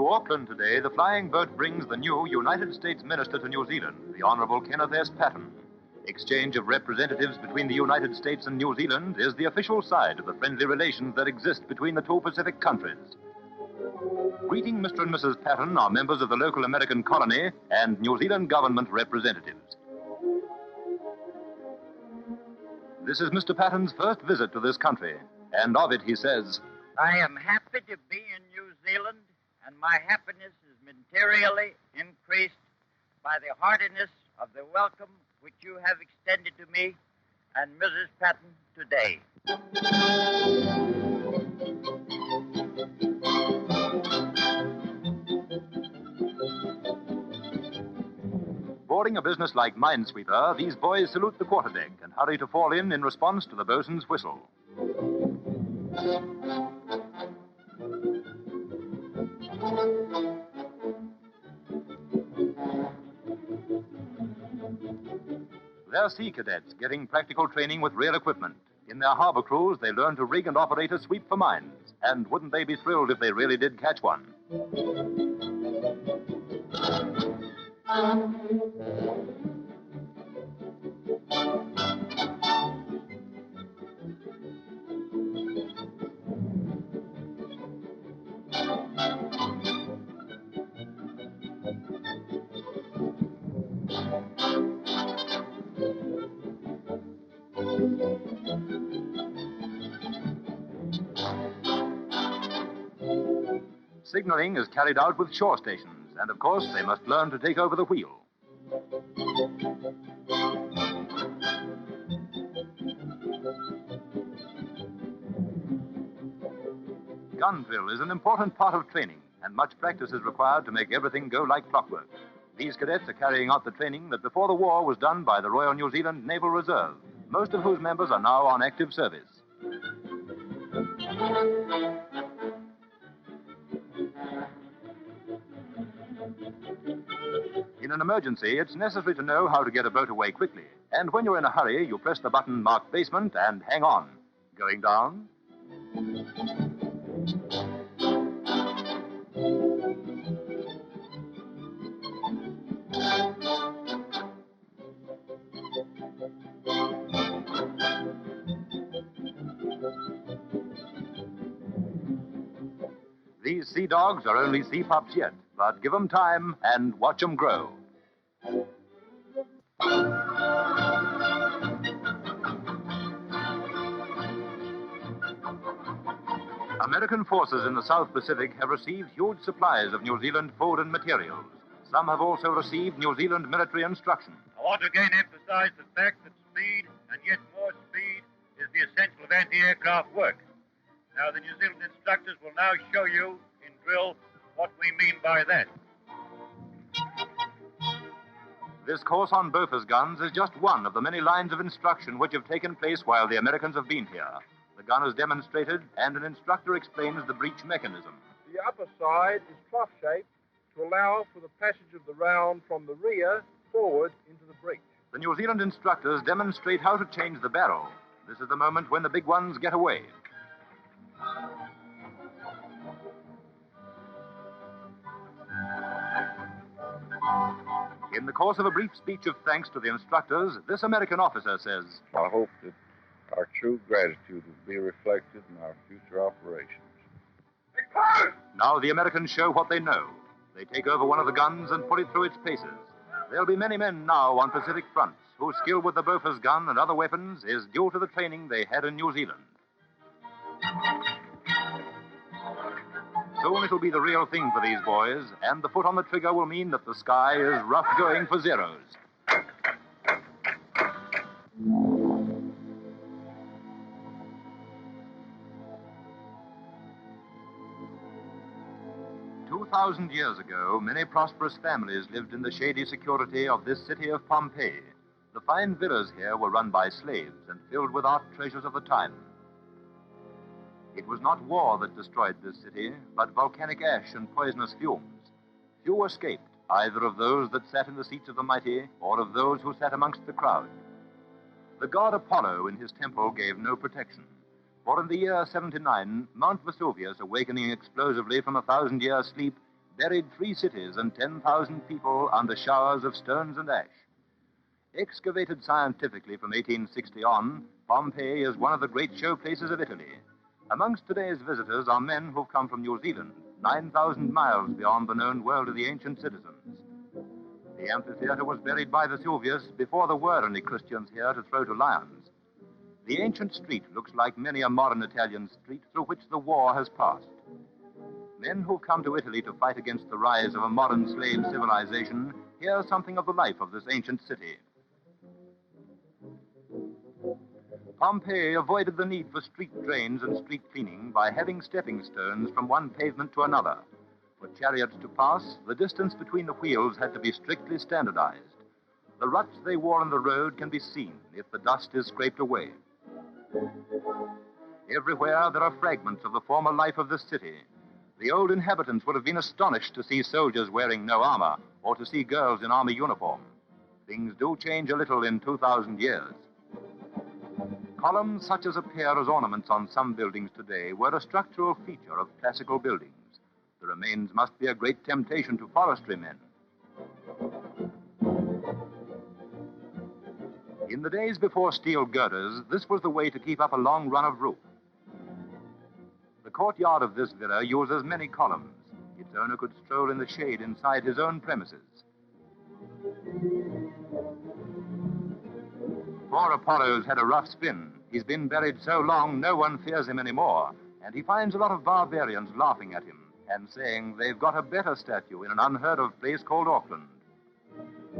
Auckland today, the flying boat brings the new United States Minister to New Zealand, the Honorable Kenneth S. Patton. Exchange of representatives between the United States and New Zealand is the official side of the friendly relations that exist between the two Pacific countries. Greeting Mr. and Mrs. Patton are members of the local American colony and New Zealand government representatives. This is Mr. Patton's first visit to this country, and of it he says, I am happy to be in New Zealand, and my happiness is materially increased by the heartiness of the welcome which you have extended to me and Mrs. Patton today. Boarding a business-like minesweeper, these boys salute the quarterdeck and hurry to fall in response to the bosun's whistle. They're sea cadets getting practical training with real equipment. In their harbor crews, they learn to rig and operate a sweep for mines. And wouldn't they be thrilled if they really did catch one? Signaling is carried out with shore stations, and of course they must learn to take over the wheel. Gun drill is an important part of training, and much practice is required to make everything go like clockwork. These cadets are carrying out the training that before the war was done by the Royal New Zealand Naval Reserve, most of whose members are now on active service. In an emergency, it's necessary to know how to get a boat away quickly. And when you're in a hurry, you press the button marked basement and hang on. Going down. These sea dogs are only sea pups yet, but give them time and watch them grow. American forces in the South Pacific have received huge supplies of New Zealand food and materials. Some have also received New Zealand military instruction. I want to again emphasize the fact that speed, and yet more speed, is the essential of anti-aircraft work. Now, the New Zealand instructors will now show you in drill what we mean by that. This course on Bofors guns is just one of the many lines of instruction which have taken place while the Americans have been here. The gun is demonstrated, and an instructor explains the breech mechanism. The upper side is trough-shaped to allow for the passage of the round from the rear forward into the breech. The New Zealand instructors demonstrate how to change the barrel. This is the moment when the big ones get away. In the course of a brief speech of thanks to the instructors, this American officer says, I hope that our true gratitude will be reflected in our future operations. Now the Americans show what they know. They take over one of the guns and put it through its paces. There'll be many men now on Pacific fronts whose skill with the Bofors gun and other weapons is due to the training they had in New Zealand. Soon it'll be the real thing for these boys, and the foot on the trigger will mean that the sky is rough going for zeros. "2,000 years ago, many prosperous families lived in the shady security of this city of Pompeii. The fine villas here were run by slaves and filled with art treasures of the time. It was not war that destroyed this city, but volcanic ash and poisonous fumes. Few escaped, either of those that sat in the seats of the mighty or of those who sat amongst the crowd. The god Apollo in his temple gave no protection, for in the year 79, Mount Vesuvius, awakening explosively from a 1,000-year sleep, buried 3 cities and 10,000 people under showers of stones and ash. Excavated scientifically from 1860 on, Pompeii is one of the great showplaces of Italy. Amongst today's visitors are men who've come from New Zealand, 9,000 miles beyond the known world of the ancient citizens. The amphitheater was buried by Vesuvius before there were any Christians here to throw to lions. The ancient street looks like many a modern Italian street through which the war has passed. Men who come to Italy to fight against the rise of a modern slave civilization hear something of the life of this ancient city. Pompeii avoided the need for street drains and street cleaning by having stepping stones from one pavement to another. For chariots to pass, the distance between the wheels had to be strictly standardized. The ruts they wore on the road can be seen if the dust is scraped away. Everywhere there are fragments of the former life of this city. The old inhabitants would have been astonished to see soldiers wearing no armor or to see girls in army uniform. Things do change a little in 2,000 years. Columns such as appear as ornaments on some buildings today were a structural feature of classical buildings. The remains must be a great temptation to forestry men. In the days before steel girders, this was the way to keep up a long run of roof. The courtyard of this villa uses many columns. Its owner could stroll in the shade inside his own premises. Poor Apollo's had a rough spin. He's been buried so long no one fears him anymore, and he finds a lot of barbarians laughing at him and saying they've got a better statue in an unheard-of place called Auckland.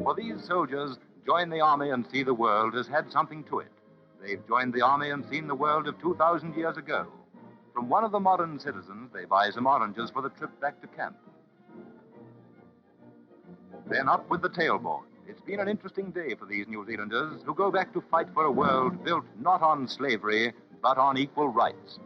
For these soldiers, join the army and see the world has had something to it. They've joined the army and seen the world of 2,000 years ago. From one of the modern citizens, they buy some oranges for the trip back to camp. Then up with the tailboard. It's been an interesting day for these New Zealanders who go back to fight for a world built not on slavery, but on equal rights.